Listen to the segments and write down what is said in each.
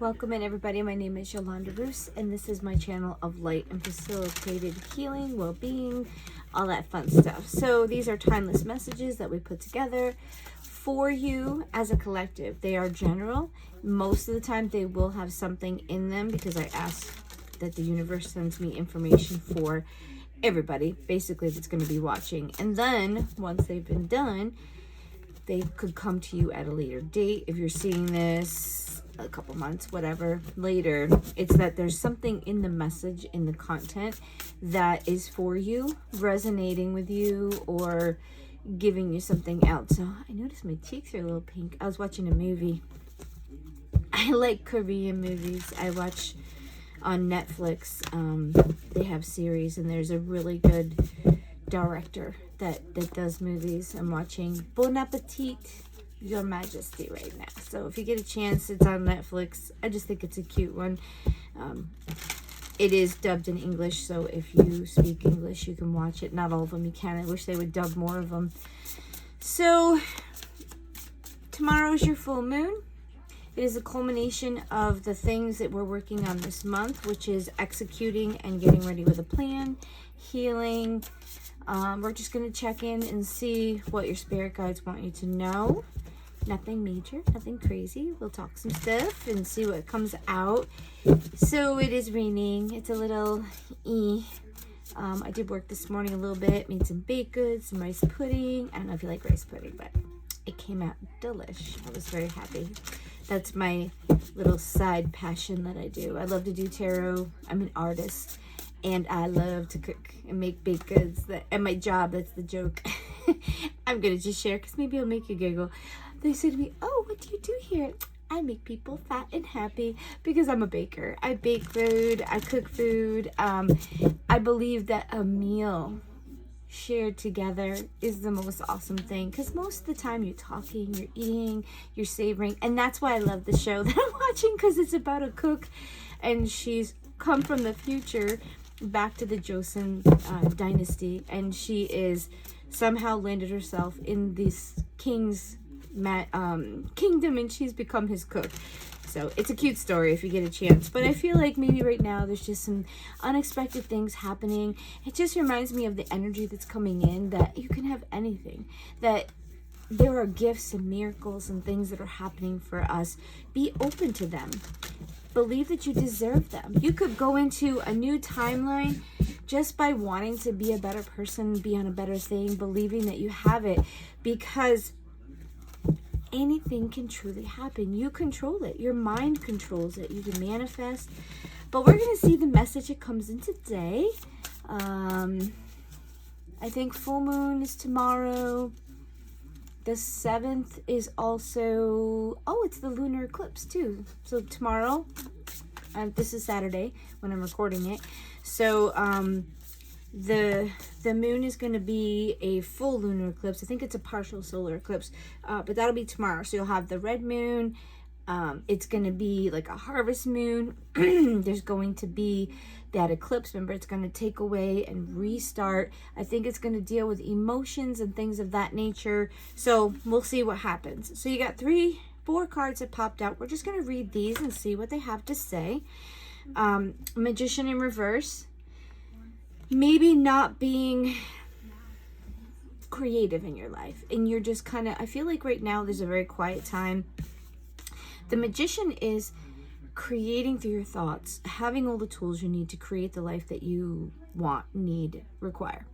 Welcome in, everybody. My name is Yolanda Roos, and this is my channel of light and facilitated healing, well-being, all that fun stuff. So these are timeless messages that we put together for you as a collective. They are general. Most of the time they will have something in them because I ask that the universe sends me information for everybody, basically, that's going to be watching. And then once they've been done, they could come to you at a later date. If you're seeing this a couple months, whatever, later, it's that there's something in the message, in the content, that is for you, resonating with you, or giving you something else. So I noticed my cheeks are a little pink. I was watching a movie. I like Korean movies. I watch on Netflix. They have series, and there's a really good director that does movies. I'm watching Bon Appetit, Your Majesty right now. So if you get a chance, it's on Netflix. I just think it's a cute one. It is dubbed in English, so if you speak English, you can watch it. Not all of them you can. I wish they would dub more of them. So tomorrow's your full moon. It is a culmination of the things that we're working on this month, which is executing and getting ready with a plan, healing. We're just going to check in and see what your spirit guides want you to know. Nothing major, nothing crazy. We'll talk some stuff and see what comes out. So it is raining. It's a little I did work this morning a little bit, made some baked goods, some rice pudding. I don't know if you like rice pudding, but it came out delish. I was very happy. That's my little side passion that I do. I love to do tarot. I'm an artist, and I love to cook and make baked goods. And my job, that's the joke. I'm going to just share because maybe it'll make you giggle. They say to me, "Oh, what do you do here?" I make people fat and happy because I'm a baker. I bake food. I cook food. I believe that a meal shared together is the most awesome thing, because most of the time you're talking, you're eating, you're savoring, and that's why I love the show that I'm watching, because it's about a cook, and she's come from the future back to the Joseon dynasty, and she is somehow landed herself in this king's kingdom, and she's become his cook. So it's a cute story if you get a chance. But I feel like maybe right now there's just some unexpected things happening. It just reminds me of the energy that's coming in, that you can have anything, that there are gifts and miracles and things that are happening for us. Be open to them. Believe that you deserve them. You could go into a new timeline just by wanting to be a better person, be on a better thing, believing that you have it, because anything can truly happen. You control it. Your mind controls it. You can manifest. But we're going to see the message that comes in today. I think full moon is tomorrow. The 7th is also... Oh, it's the lunar eclipse too. So tomorrow, this is Saturday when I'm recording it. So the moon is going to be a full lunar eclipse. I think it's a partial solar eclipse, but that'll be tomorrow. So you'll have the red moon. It's going to be like a harvest moon. There's going to be that eclipse. Remember, it's going to take away and restart. I think it's going to deal with emotions and things of that nature. So we'll see what happens. So you got 4 cards that popped out. We're just going to read these and see what they have to say. Magician in reverse. Maybe not being creative in your life, and you're just kind of, I feel like right now there's a very quiet time. The Magician is creating through your thoughts, having all the tools you need to create the life that you want, need, require.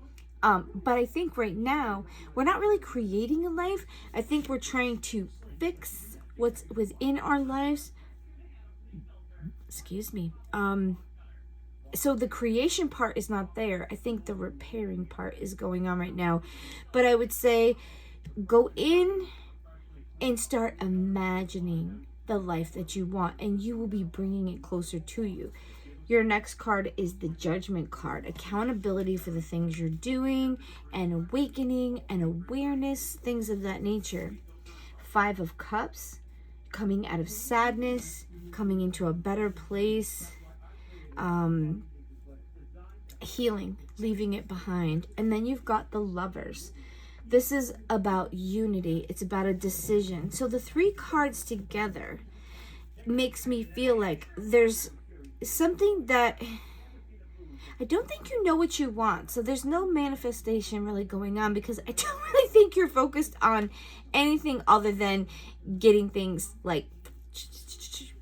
But I think right now we're not really creating a life. I think we're trying to fix what's within our lives. Excuse me. So the creation part is not there. I think the repairing part is going on right now. But I would say go in and start imagining the life that you want, and you will be bringing it closer to you. Your next card is the Judgment card. Accountability for the things you're doing, and awakening and awareness, things of that nature. 5 of Cups, coming out of sadness, coming into a better place. Healing, leaving it behind. And then you've got the Lovers. This is about unity. It's about a decision. So the 3 cards together makes me feel like there's something that I don't think you know what you want. So there's no manifestation really going on, because I don't really think you're focused on anything other than getting things like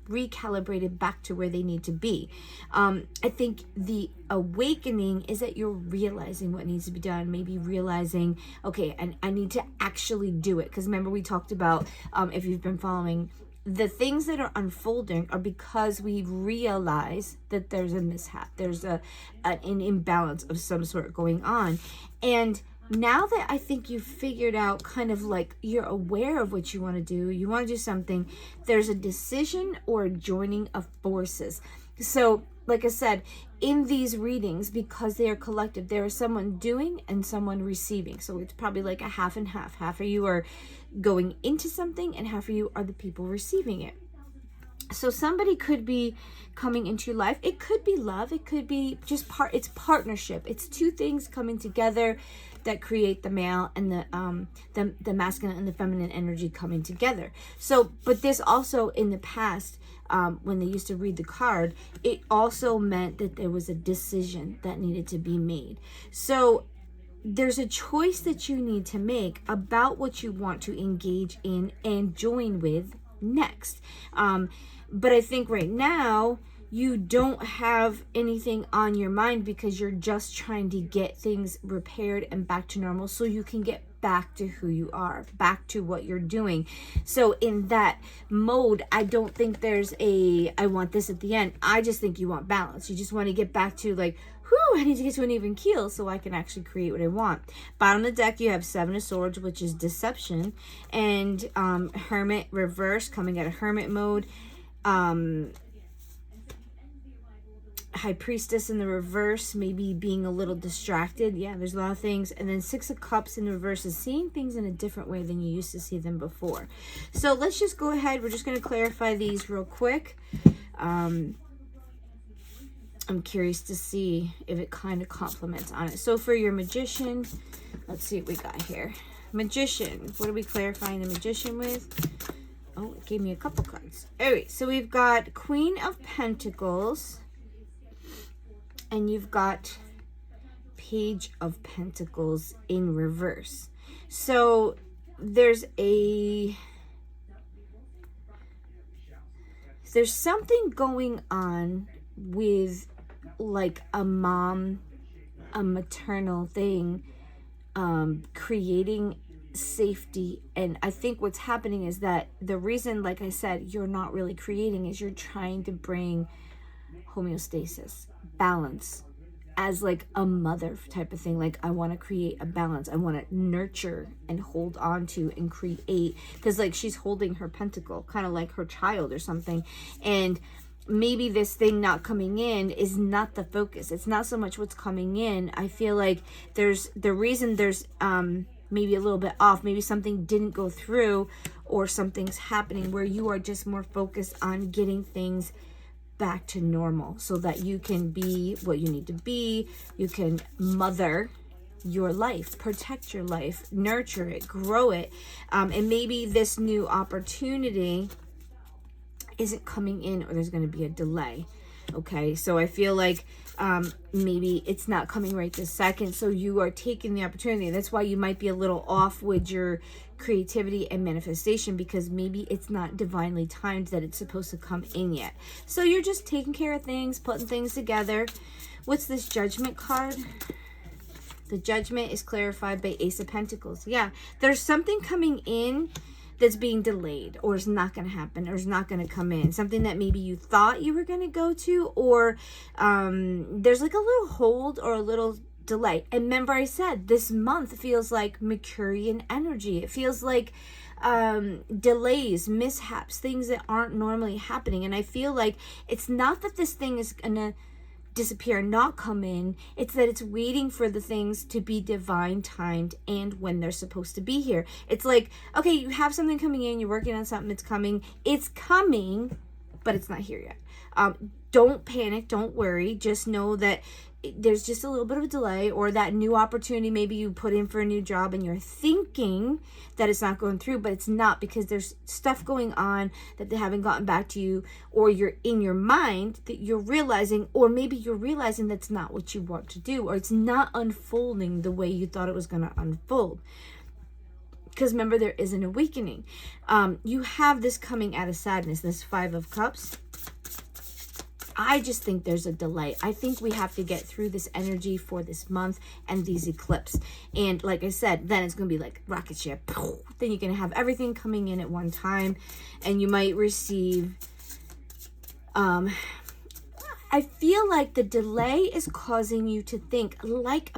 recalibrated back to where they need to be. I think the awakening is that you're realizing what needs to be done, maybe realizing, okay, and I need to actually do it. Because remember, we talked about, if you've been following, the things that are unfolding are because we realize that there's a mishap, there's an imbalance of some sort going on. And now that I think you've figured out, kind of like you're aware of what you want to do, you want to do something, there's a decision or a joining of forces. So like I said, in these readings, because they are collective, there is someone doing and someone receiving. So it's probably like a half and half. Half of you are going into something and half of you are the people receiving it. So somebody could be coming into your life. It could be love. It could be just it's partnership. It's two things coming together that create the male and the masculine and the feminine energy coming together. So, but this also in the past, when they used to read the card, it also meant that there was a decision that needed to be made. So there's a choice that you need to make about what you want to engage in and join with next. But I think right now you don't have anything on your mind, because you're just trying to get things repaired and back to normal so you can get back to who you are, back to what you're doing. So in that mode, I don't think there's I want this at the end. I just think you want balance. You just want to get back to like, whew, I need to get to an even keel so I can actually create what I want. Bottom of the deck, you have Seven of Swords, which is deception, and Hermit reverse, coming out of Hermit mode. High Priestess in the reverse, maybe being a little distracted. Yeah, there's a lot of things. And then Six of Cups in the reverse is seeing things in a different way than you used to see them before. So let's just go ahead. We're just going to clarify these real quick. I'm curious to see if it kind of complements on it. So for your Magician, let's see what we got here. Magician, what are we clarifying the Magician with? Oh, it gave me a couple cards. All right, so we've got Queen of Pentacles. And you've got Page of Pentacles in reverse. So there's something going on with like a mom, a maternal thing, creating safety. And I think what's happening is that the reason, like I said, you're not really creating is you're trying to bring homeostasis, balance, as like a mother type of thing. Like, I want to create a balance. I want to nurture and hold on to and create, because like she's holding her pentacle, kind of like her child or something. And maybe this thing not coming in is not the focus. It's not so much what's coming in. I feel like there's the reason there's maybe a little bit off, maybe something didn't go through or something's happening where you are just more focused on getting things back to normal so that you can be what you need to be. You can mother your life, protect your life, nurture it, grow it. And maybe this new opportunity isn't coming in, or there's going to be a delay. Okay, so I feel like maybe it's not coming right this second, so you are taking the opportunity. That's why you might be a little off with your creativity and manifestation, because maybe it's not divinely timed that it's supposed to come in yet. So you're just taking care of things, putting things together. What's this Judgment card? The Judgment is clarified by Ace of Pentacles. Yeah, there's something coming in that's being delayed, or is not going to happen, or is not going to come in. Something that maybe you thought you were going to go to, or there's like a little hold or a little delay. And remember, I said this month feels like Mercurian energy. It feels like delays, mishaps, things that aren't normally happening. And I feel like it's not that this thing is going to disappear, not come in. It's that it's waiting for the things to be divine timed and when they're supposed to be here. It's like, okay, you have something coming in, you're working on something, it's coming, but it's not here yet. Don't panic, don't worry. Just know that there's just a little bit of a delay, or that new opportunity maybe you put in for a new job and you're thinking that it's not going through, but it's not, because there's stuff going on that they haven't gotten back to you, or you're in your mind that you're realizing, or maybe you're realizing that's not what you want to do, or it's not unfolding the way you thought it was going to unfold. Because remember, there is an awakening. You have this coming out of sadness, this 5 of Cups. I just think there's a delay. I think we have to get through this energy for this month and these eclipse. And like I said, then it's going to be like rocket ship. Then you're going to have everything coming in at one time. And you might receive... I feel like the delay is causing you to think like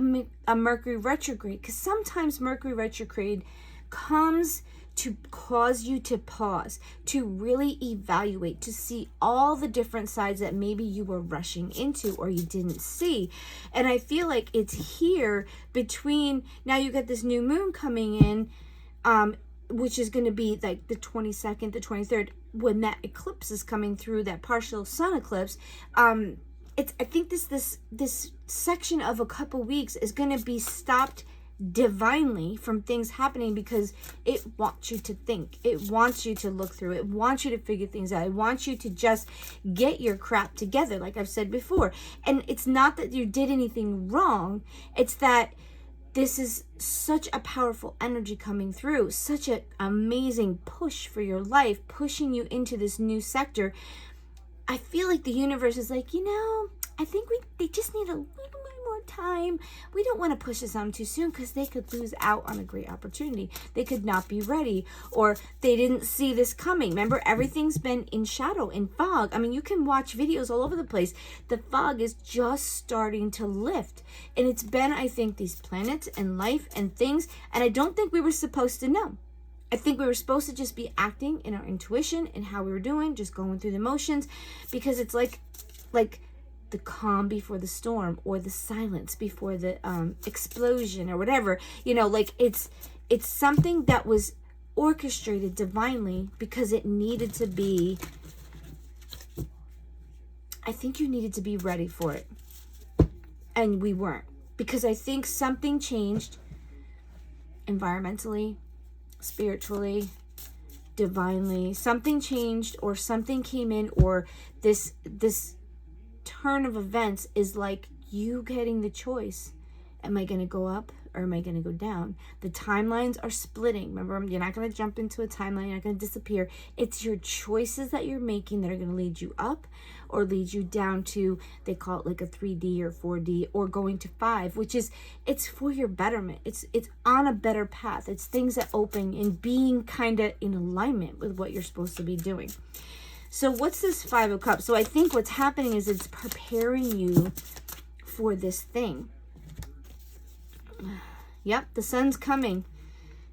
a Mercury retrograde. Because sometimes Mercury retrograde comes to cause you to pause, to really evaluate, to see all the different sides that maybe you were rushing into or you didn't see. And I feel like it's here between, now you got this new moon coming in, which is going to be like the 22nd, the 23rd, when that eclipse is coming through, that partial sun eclipse. I think this section of a couple weeks is going to be stopped divinely from things happening, because it wants you to think, it wants you to look through, it wants you to figure things out, it wants you to just get your crap together, like I've said before. And it's not that you did anything wrong, it's that this is such a powerful energy coming through, such an amazing push for your life, pushing you into this new sector. I feel like the universe is like, I think they just need a little bit more time. We don't want to push this on too soon, because they could lose out on a great opportunity. They could not be ready, or they didn't see this coming. Remember, everything's been in shadow, in fog. I mean, you can watch videos all over the place. The fog is just starting to lift. And it's been, I think, these planets and life and things. And I don't think we were supposed to know. I think we were supposed to just be acting in our intuition and how we were doing, just going through the motions, because it's like the calm before the storm, or the silence before the explosion, or whatever. It's something that was orchestrated divinely, because it needed to be, I think you needed to be ready for it. And we weren't, because I think something changed environmentally, spiritually, divinely. Something changed, or something came in, or this turn of events is like you getting the choice. Am I going to go up, or am I going to go down? The timelines are splitting. Remember, you're not going to jump into a timeline. You're not going to disappear. It's your choices that you're making that are going to lead you up, or lead you down to, they call it like a 3D or 4D, or going to 5, which is, it's for your betterment. It's on a better path. It's things that open and being kind of in alignment with what you're supposed to be doing. So what's this 5 of Cups? So I think what's happening is it's preparing you for this thing. Yep, the sun's coming.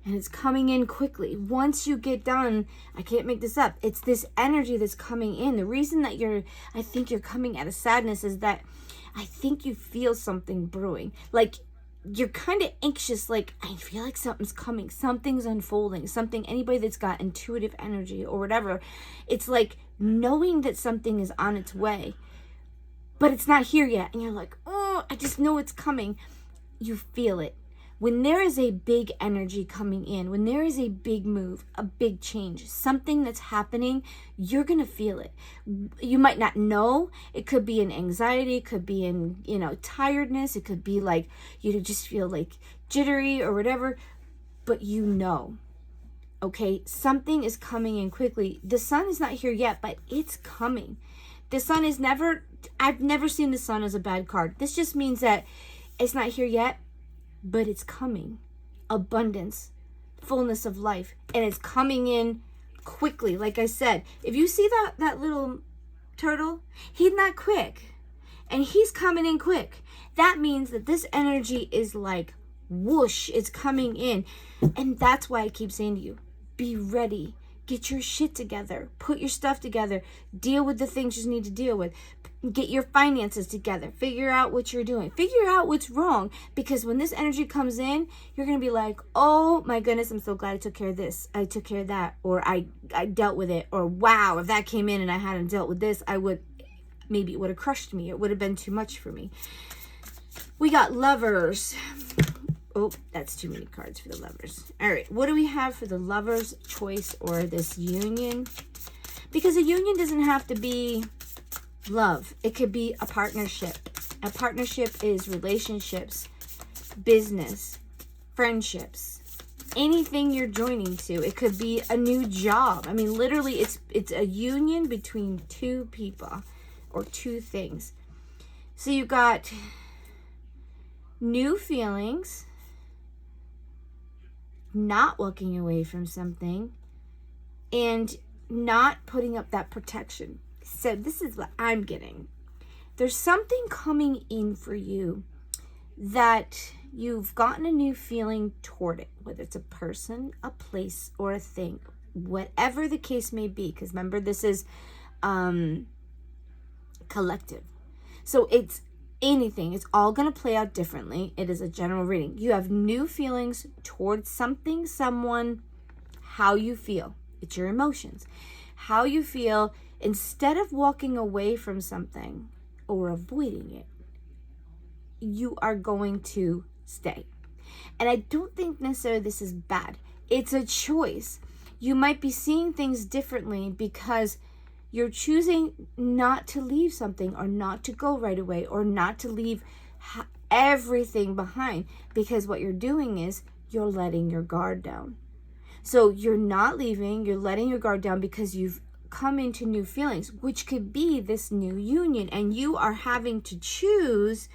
And it's coming in quickly. Once you get done, I can't make this up, it's this energy that's coming in. The reason that I think you're coming out of sadness is that I think you feel something brewing. Like, you're kind of anxious, like, I feel like something's coming, something's unfolding, something, anybody that's got intuitive energy or whatever, it's like knowing that something is on its way, but it's not here yet. And you're like, oh, I just know it's coming. You feel it. When there is a big energy coming in, when there is a big move, a big change, something that's happening, you're going to feel it. You might not know. It could be in anxiety. It could be in, tiredness. It could be like you just feel like jittery or whatever, but okay, something is coming in quickly. The sun is not here yet, but it's coming. The sun is I've never seen the sun as a bad card. This just means that it's not here yet, but it's coming. Abundance, fullness of life, and it's coming in quickly. Like I said, if you see that little turtle, he's not quick, and he's coming in quick. That means that this energy is like whoosh, it's coming in. And that's why I keep saying to you, be ready. Get your shit together. Put your stuff together. Deal with the things you need to deal with. Get your finances together. Figure out what you're doing. Figure out what's wrong. Because when this energy comes in, you're going to be like, oh my goodness, I'm so glad I took care of this. I took care of that. Or I dealt with it. Or wow, if that came in and I hadn't dealt with this, maybe it would have crushed me. It would have been too much for me. We got Lovers. Oh, that's too many cards for the Lovers. All right, what do we have for the Lovers choice or this union? Because a union doesn't have to be love. It could be a partnership. A partnership is relationships, business, friendships, anything you're joining to. It could be a new job. I mean, literally, it's a union between two people or two things. So you got new feelings, not walking away from something, and not putting up that protection. So this is what I'm getting. There's something coming in for you that you've gotten a new feeling toward it, whether it's a person, a place, or a thing, whatever the case may be. Because remember, this is collective. So it's anything. It's all going to play out differently. It is a general reading. You have new feelings towards something, someone, how you feel. It's your emotions. How you feel instead of walking away from something or avoiding it, you are going to stay. And I don't think necessarily this is bad. It's a choice. You might be seeing things differently because you're choosing not to leave something or not to go right away or not to leave everything behind, because what you're doing is you're letting your guard down. So you're not leaving, you're letting your guard down because you've come into new feelings, which could be this new union, and you are having to choose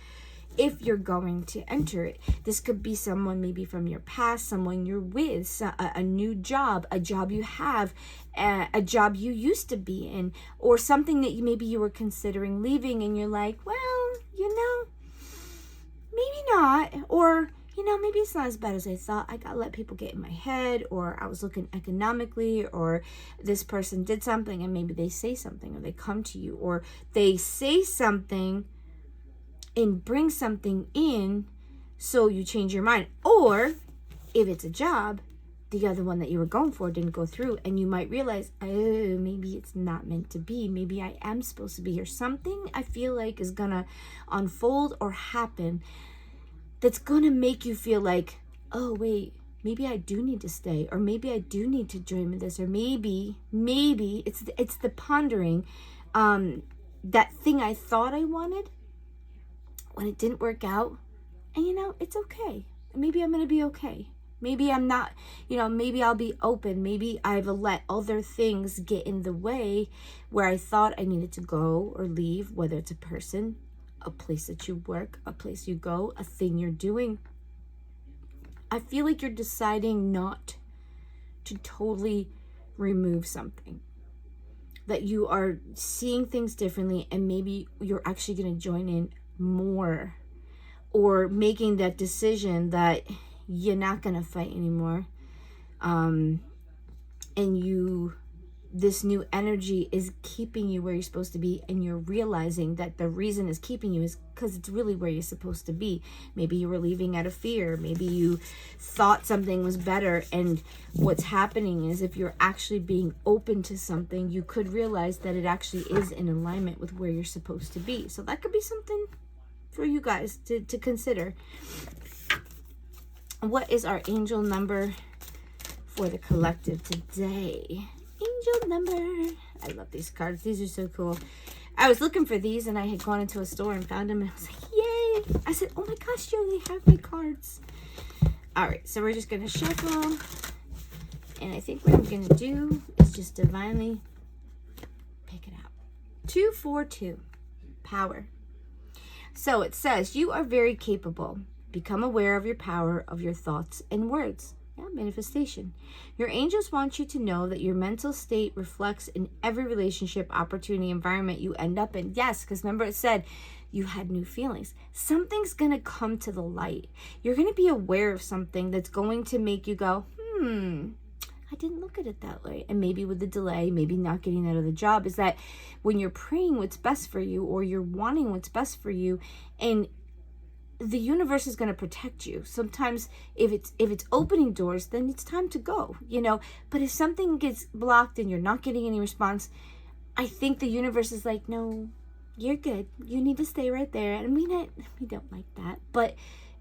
if you're going to enter it. This could be someone maybe from your past, someone you're with, a new job, a job you have, a job you used to be in, or something that maybe you were considering leaving and you're like, well, maybe not, or maybe it's not as bad as I thought. I gotta let people get in my head, or I was looking economically, or this person did something and maybe they say something, or they come to you, or they say something and bring something in, so you change your mind. Or if it's a job, the other one that you were going for didn't go through, and you might realize, oh, maybe it's not meant to be. Maybe I am supposed to be here. Something I feel like is gonna unfold or happen that's gonna make you feel like, oh wait, maybe I do need to stay, or maybe I do need to join with this, or maybe it's the pondering, that thing I thought I wanted when it didn't work out, and it's okay. Maybe I'm gonna be okay. Maybe I'm not, maybe I'll be open. Maybe I've let other things get in the way where I thought I needed to go or leave, whether it's a person, a place that you work, a place you go, a thing you're doing. I feel like you're deciding not to totally remove something, that you are seeing things differently, and maybe you're actually going to join in more, or making that decision that you're not going to fight anymore. And this new energy is keeping you where you're supposed to be, and you're realizing that the reason it's keeping you is because it's really where you're supposed to be. Maybe you were leaving out of fear. Maybe you thought something was better, and what's happening is, if you're actually being open to something, you could realize that it actually is in alignment with where you're supposed to be. So that could be something for you guys to consider. What is our angel number for the collective today? Angel number. I love these cards. These are so cool. I was looking for these, and I had gone into a store and found them, and I was like, yay! I said, oh my gosh, Joe, they have my cards. All right, so we're just going to shuffle, and I think what I'm going to do is just divinely pick it out. 242, power. So it says, you are very capable. Become aware of your power of your thoughts and words. Yeah, manifestation. Your angels want you to know that your mental state reflects in every relationship, opportunity, environment you end up in. Yes, because remember it said you had new feelings. Something's going to come to the light. You're going to be aware of something that's going to make you go, I I didn't look at it that way. And maybe with the delay, maybe not getting that other job, is that when you're praying what's best for you, or you're wanting what's best for you, and the universe is going to protect you. Sometimes if it's opening doors, then it's time to go, but if something gets blocked and you're not getting any response, I think the universe is like, no, you're good. You need to stay right there. And we don't like that, but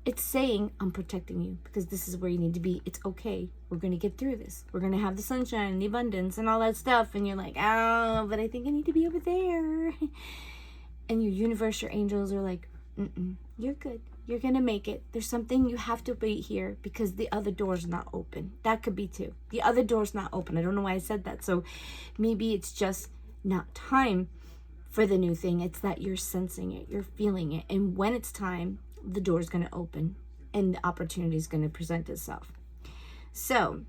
it's saying, I'm protecting you because this is where you need to be. It's okay. We're going to get through this. We're going to have the sunshine and the abundance and all that stuff. And you're like, oh, but I think I need to be over there. And your universe, your angels are like, you're good. You're going to make it. There's something you have to wait here because the other door's not open. That could be too. The other door's not open. I don't know why I said that. So maybe it's just not time for the new thing. It's that you're sensing it. You're feeling it. And when it's time, the door's going to open and the opportunity is going to present itself. So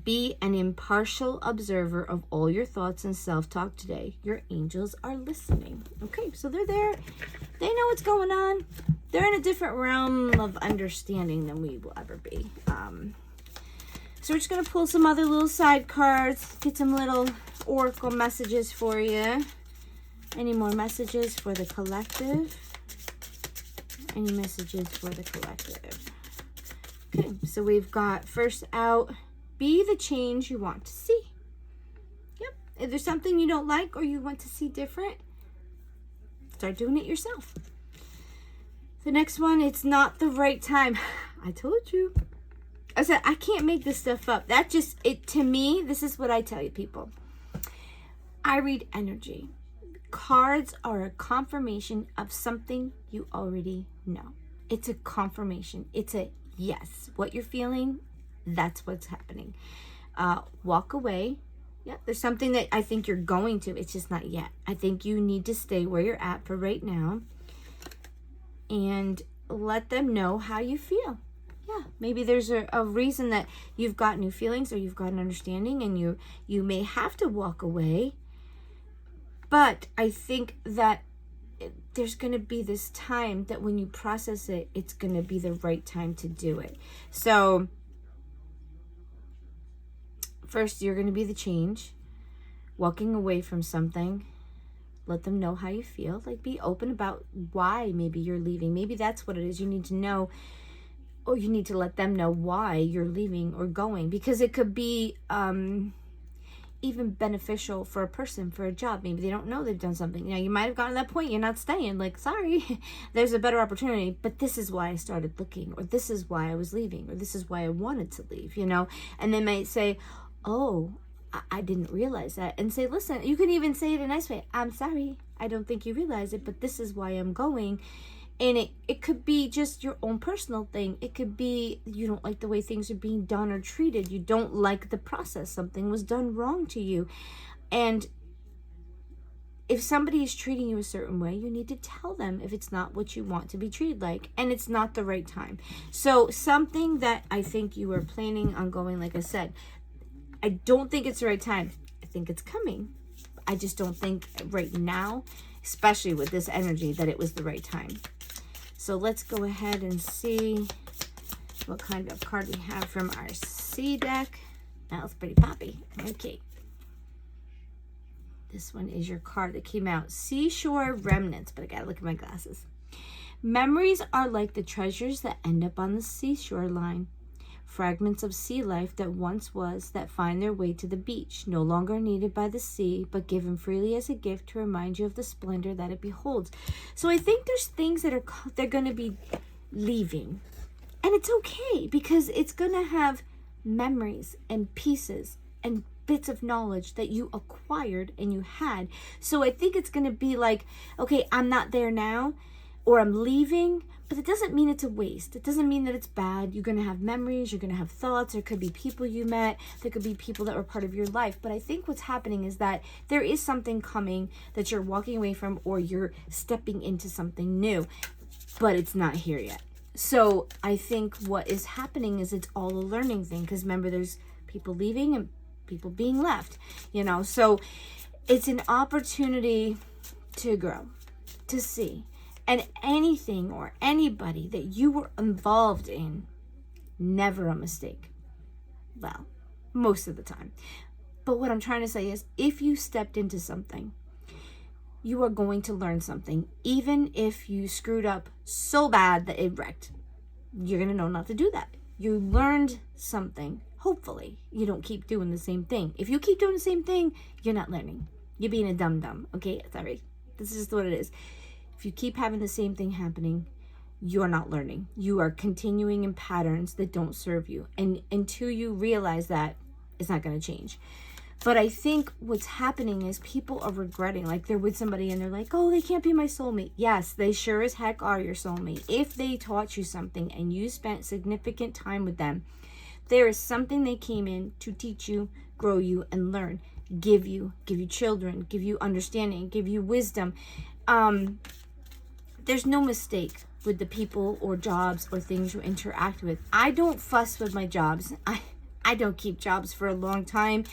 be an impartial observer of all your thoughts and self-talk today. Your angels are listening. Okay, so they're there. They know what's going on. They're in a different realm of understanding than we will ever be. So we're just going to pull some other little side cards, get some little oracle messages for you. Any more messages for the collective? Any messages for the collective? Okay, so we've got first out, be the change you want to see. Yep. If there's something you don't like or you want to see different, start doing it yourself. The next one, it's not the right time. I told you. I said, I can't make this stuff up. That just, to me, this is what I tell you people. I read energy. Cards are a confirmation of something you already know. It's a confirmation. It's a yes. What you're feeling, that's what's happening. Walk away. Yeah, there's something that I think you're going to. It's just not yet. I think you need to stay where you're at for right now and let them know how you feel. Yeah, maybe there's a reason that you've got new feelings or you've got an understanding and you may have to walk away. But I think that there's going to be this time that when you process it, it's going to be the right time to do it. So first, you're going to be the change, walking away from something. Let them know how you feel. Like, be open about why maybe you're leaving. Maybe that's what it is. You need to know, or you need to let them know why you're leaving or going. Because it could be even beneficial for a person, for a job. Maybe they don't know they've done something. You might have gotten to that point. You're not staying. Like, sorry, there's a better opportunity. But this is why I started looking. Or this is why I was leaving. Or this is why I wanted to leave, And they might say, oh, I didn't realize that. And say, listen, you can even say it in a nice way. I'm sorry. I don't think you realize it, but this is why I'm going. And it could be just your own personal thing. It could be you don't like the way things are being done or treated. You don't like the process. Something was done wrong to you. And if somebody is treating you a certain way, you need to tell them if it's not what you want to be treated like. And it's not the right time. So something that I think you were planning on going, like I said, I don't think it's the right time. I think it's coming. I just don't think right now, especially with this energy, that it was the right time. So let's go ahead and see what kind of card we have from our C deck. That was pretty poppy. Okay. This one is your card that came out. Seashore Remnants. But I gotta look at my glasses. Memories are like the treasures that end up on the seashore line. Fragments of sea life that once was, that find their way to the beach, no longer needed by the sea, but given freely as a gift to remind you of the splendor that it beholds. So I think there's things that they're going to be leaving. And it's okay, because it's going to have memories and pieces and bits of knowledge that you acquired and you had. So I think it's going to be like, okay, I'm not there now, or I'm leaving, but it doesn't mean it's a waste. It doesn't mean that it's bad. You're going to have memories. You're going to have thoughts. There could be people you met. There could be people that were part of your life. But I think what's happening is that there is something coming that you're walking away from, or you're stepping into something new, but it's not here yet. So I think what is happening is it's all a learning thing, because remember, there's people leaving and people being left, So it's an opportunity to grow, to see. And anything or anybody that you were involved in, never a mistake. Well, most of the time. But what I'm trying to say is, if you stepped into something, you are going to learn something. Even if you screwed up so bad that it wrecked, you're going to know not to do that. You learned something. Hopefully, you don't keep doing the same thing. If you keep doing the same thing, you're not learning. You're being a dum-dum. Okay, sorry. This is just what it is. If you keep having the same thing happening, you're not learning. You are continuing in patterns that don't serve you. And until you realize that, it's not going to change. But I think what's happening is people are regretting, like they're with somebody and they're like, oh, they can't be my soulmate. Yes, they sure as heck are your soulmate. If they taught you something and you spent significant time with them, there is something they came in to teach you, grow you, and learn. Give you children, give you understanding, give you wisdom. There's no mistake with the people or jobs or things you interact with. I don't fuss with my jobs. I don't keep jobs for a long time,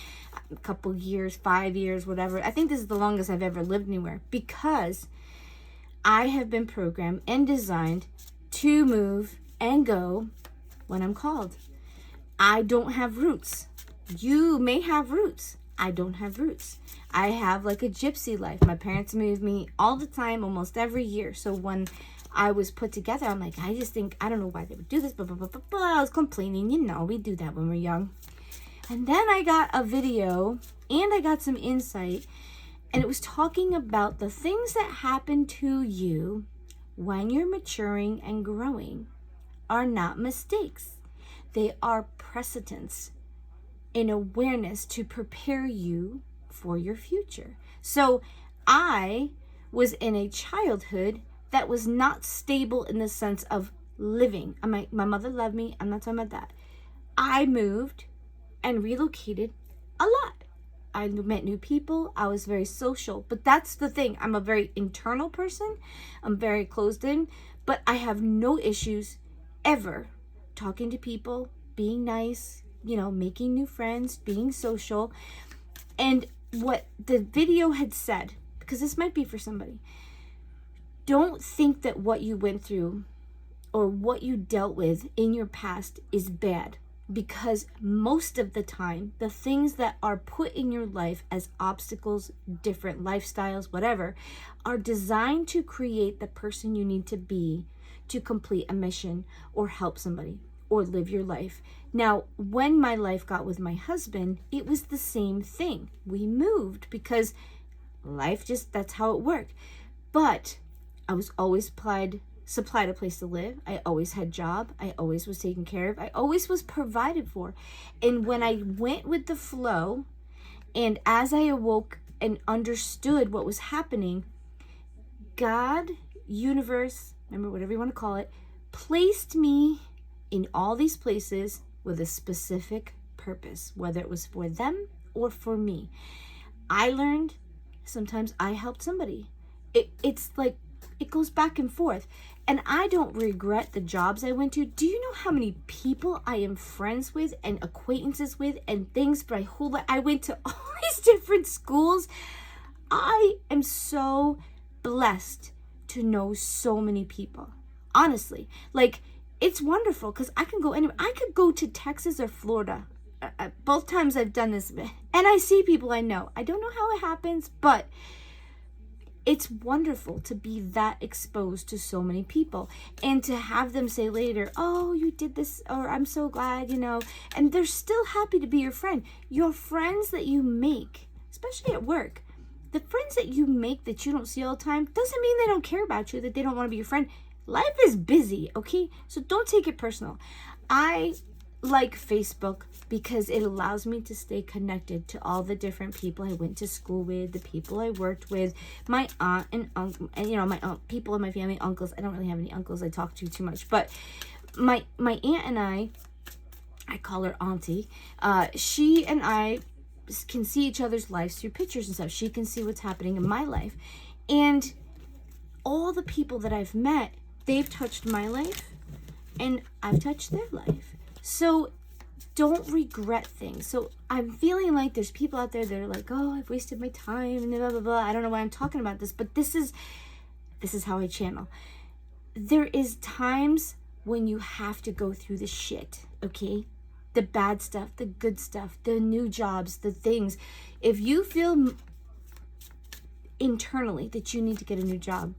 a couple years, 5 years, whatever. I think this is the longest I've ever lived anywhere, because I have been programmed and designed to move and go when I'm called. I don't have roots. You may have roots. I don't have roots. I have like a gypsy life. My parents moved me all the time, almost every year. So when I was put together, I'm like, I don't know why they would do this, blah, blah, blah, blah, blah. I was complaining, we do that when we're young. And then I got a video and I got some insight, and it was talking about the things that happen to you when you're maturing and growing are not mistakes. They are precedents in awareness to prepare you for your future. So I was in a childhood that was not stable in the sense of living. My mother loved me. I'm not talking about that. I moved and relocated a lot. I met new people. I was very social. But that's the thing. I'm a very internal person. I'm very closed in. But I have no issues ever talking to people, being nice, making new friends, being social. And what the video had said, because this might be for somebody, don't think that what you went through or what you dealt with in your past is bad, because most of the time, the things that are put in your life as obstacles, different lifestyles, whatever, are designed to create the person you need to be to complete a mission or help somebody or live your life. Now, when my life got with my husband, it was the same thing. We moved because life that's how it worked. But I was always supplied a place to live. I always had a job. I always was taken care of. I always was provided for. And when I went with the flow, and as I awoke and understood what was happening, God, universe, remember, whatever you want to call it, placed me in all these places with a specific purpose, whether it was for them or for me. I learned sometimes I helped somebody. It's like, it goes back and forth. And I don't regret the jobs I went to. Do you know how many people I am friends with and acquaintances with and things my whole life? I went to all these different schools. I am so blessed to know so many people. Honestly, like, it's wonderful because I can go anywhere. I could go to Texas or Florida. Both times I've done this, and I see people I know. I don't know how it happens, but it's wonderful to be that exposed to so many people and to have them say later, oh, you did this, or I'm so glad, and they're still happy to be your friend. Your friends that you make, especially at work, the friends that you make that you don't see all the time doesn't mean they don't care about you, that they don't want to be your friend. Life is busy, okay? So don't take it personal. I like Facebook because it allows me to stay connected to all the different people I went to school with, the people I worked with, my aunt and uncle, and my aunt, people in my family, uncles. I don't really have any uncles I talk to too much, but my aunt and I call her auntie. She and I can see each other's lives through pictures and stuff. She can see what's happening in my life, and all the people that I've met, they've touched my life, and I've touched their life. So don't regret things. So I'm feeling like there's people out there that are like, oh, I've wasted my time and blah, blah, blah. I don't know why I'm talking about this, but this is how I channel. There is times when you have to go through the shit, okay? the bad stuff, the good stuff, the new jobs, the things. If you feel internally that you need to get a new job,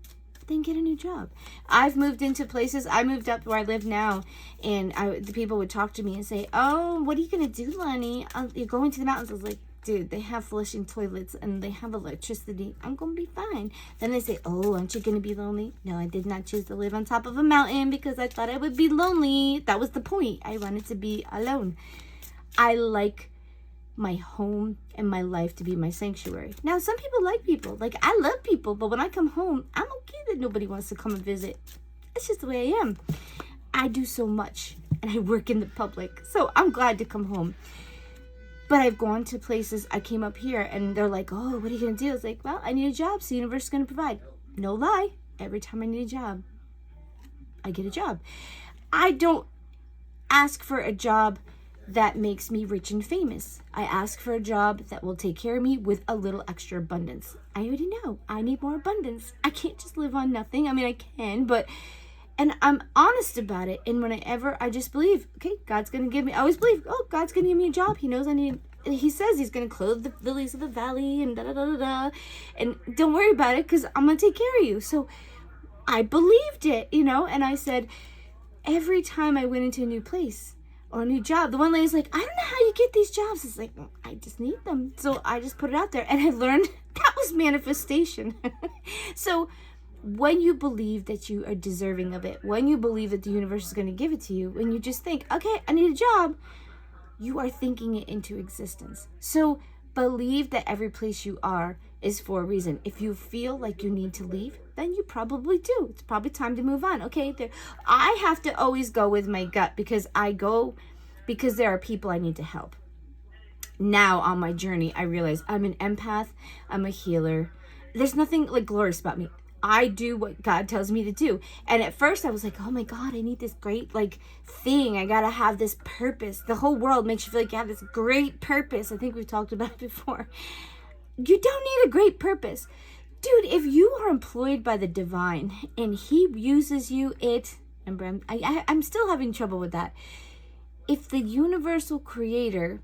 then get a new job. I've moved into places. I moved up where I live now, and the people would talk to me and say, "Oh, what are you gonna do, Lonnie? You're going to the mountains." I was like, "Dude, they have flushing toilets and they have electricity. I'm gonna be fine." Then they say, "Oh, aren't you gonna be lonely?" No, I did not choose to live on top of a mountain because I thought I would be lonely. That was the point. I wanted to be alone. I like my home and my life to be my sanctuary. Now, some people like people. Like, I love people, but when I come home, I'm okay that nobody wants to come and visit. It's just the way I am. I do so much, and I work in the public, so I'm glad to come home. But I've gone to places. I came up here, and they're like, "Oh, what are you going to do?" I was like, "Well, I need a job, so the universe is going to provide." No lie. Every time I need a job, I get a job. I don't ask for a job that makes me rich and famous. I ask for a job that will take care of me with a little extra abundance. I already know I need more abundance. I can't just live on nothing. I mean, I can, but, and I'm honest about it. And whenever I just believe, okay, God's going to give me, I always believe, oh, God's going to give me a job. He knows I need, he says he's going to clothe the lilies of the valley and da da da da da. And don't worry about it because I'm going to take care of you. So I believed it, you know, and I said, every time I went into a new place, or a new job, the one lady's like, "I don't know how you get these jobs." It's like, I just need them. So I just put it out there, and I learned that was manifestation. So when you believe that you are deserving of it, when you believe that the universe is going to give it to you, when you just think, okay, I need a job, you are thinking it into existence. So believe that every place you are is for a reason. If you feel like you need to leave, then you probably do. It's probably time to move on. Okay, I have to always go with my gut because there are people I need to help. Now on my journey, I realize I'm an empath. I'm a healer. There's nothing like glorious about me. I do what God tells me to do. And at first I was like, oh my God, I need this great like thing. I gotta have this purpose. The whole world makes you feel like you have this great purpose. I think we've talked about it before. You don't need a great purpose. Dude, if you are employed by the divine and he uses you, I'm still having trouble with that. If the universal creator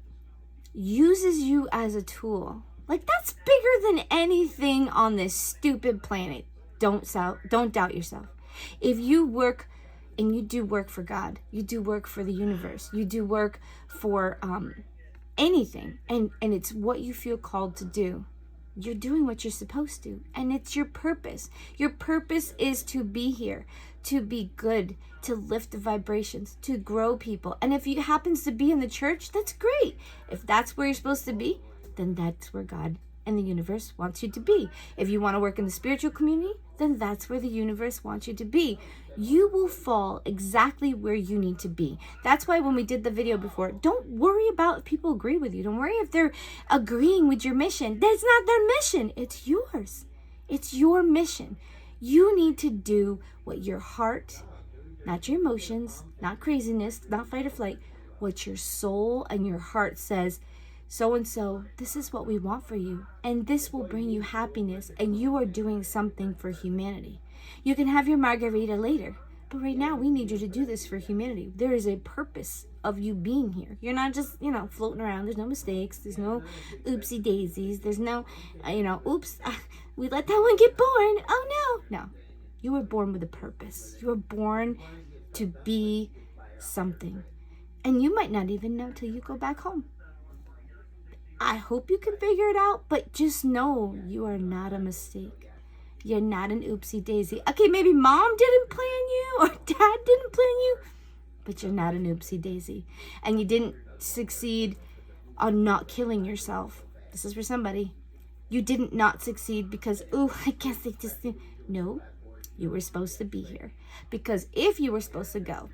uses you as a tool, like that's bigger than anything on this stupid planet. Don't doubt yourself. If you work, and you do work for God, you do work for the universe, you do work for anything, and it's what you feel called to do, you're doing what you're supposed to, and it's your purpose. Your purpose is to be here, to be good, to lift the vibrations, to grow people. And if it happens to be in the church, that's great. If that's where you're supposed to be, then that's where God and the universe wants you to be. If you want to work in the spiritual community, then that's where the universe wants you to be. You will fall exactly where you need to be. That's why when we did the video before, don't worry about if people agree with you. Don't worry if they're agreeing with your mission. That's not their mission. It's yours. It's your mission. You need to do what your heart, not your emotions, not craziness, not fight or flight, what your soul and your heart says. So-and-so, this is what we want for you, and this will bring you happiness, and you are doing something for humanity. You can have your margarita later, but right now we need you to do this for humanity. There is a purpose of you being here. You're not just, floating around. There's no mistakes. There's no oopsie daisies. There's no, oops, we let that one get born. Oh no. No, you were born with a purpose. You were born to be something, and you might not even know till you go back home. I hope you can figure it out, but just know you are not a mistake. You're not an oopsie daisy. Okay, maybe mom didn't plan you or dad didn't plan you, but you're not an oopsie daisy. And you didn't succeed on not killing yourself. This is for somebody. You didn't not succeed because, I guess they just didn't. No, you were supposed to be here. Because if you were supposed to go,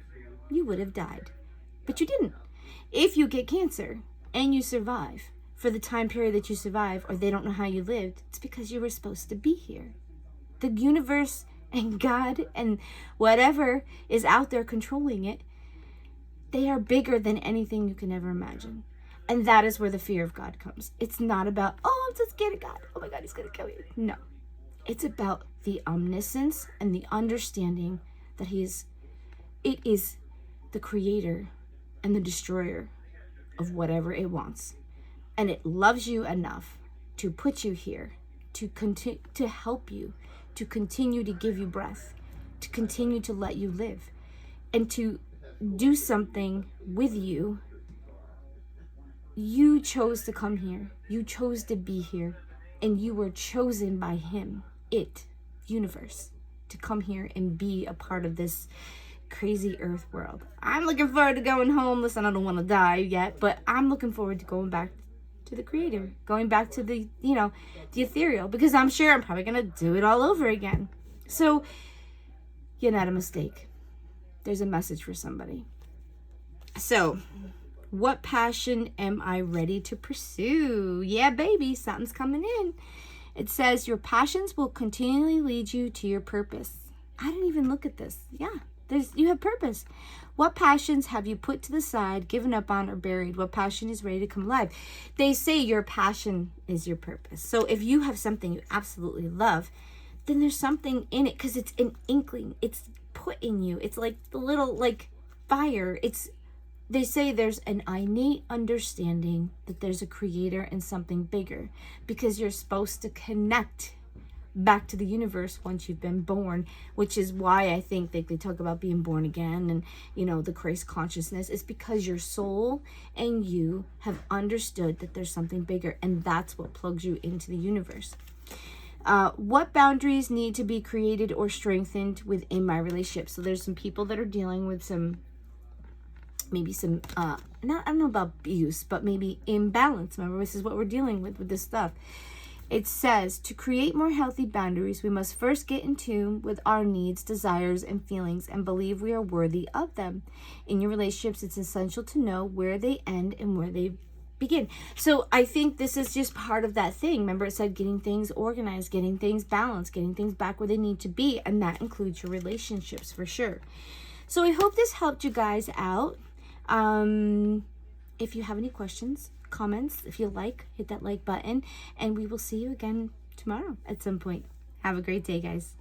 you would have died. But you didn't. If you get cancer and you survive, for the time period that you survive, or they don't know how you lived, it's because you were supposed to be here. The universe and God and whatever is out there controlling it, they are bigger than anything you can ever imagine. And that is where the fear of God comes. It's not about, I'm so scared of God. Oh my God, he's going to kill you. No. It's about the omniscience and the understanding that it is the creator and the destroyer of whatever it wants. And it loves you enough to put you here, to continue to help you, to continue to give you breath, to continue to let you live, and to do something with you. You chose to come here. You chose to be here. And you were chosen by him, universe, to come here and be a part of this crazy earth world. I'm looking forward to going home. Listen, I don't want to die yet, but I'm looking forward to going back to the creator, going back to the, the ethereal, because I'm sure I'm probably going to do it all over again. So you're not a mistake. There's a message for somebody. So, what passion am I ready to pursue? Yeah, baby, something's coming in. It says your passions will continually lead you to your purpose. I didn't even look at this. Yeah, you have purpose. What passions have you put to the side, given up on, or buried? What passion is ready to come alive? They say your passion is your purpose. So if you have something you absolutely love, then there's something in it, because it's an inkling. It's put in you. It's like the little fire. They say there's an innate understanding that there's a creator and something bigger, because you're supposed to connect back to the universe once you've been born, which is why I think they talk about being born again and, the Christ consciousness. It's because your soul and you have understood that there's something bigger, and that's what plugs you into the universe. What boundaries need to be created or strengthened within my relationship? So there's some people that are dealing with maybe some I don't know about abuse, but maybe imbalance. Remember, this is what we're dealing with this stuff. It says, to create more healthy boundaries, we must first get in tune with our needs, desires, and feelings, and believe we are worthy of them. In your relationships, it's essential to know where they end and where they begin. So I think this is just part of that thing. Remember, it said getting things organized, getting things balanced, getting things back where they need to be, and that includes your relationships for sure. So I hope this helped you guys out. If you have any questions, comments, if you hit that like button, and we will see you again tomorrow at some point. Have a great day, guys.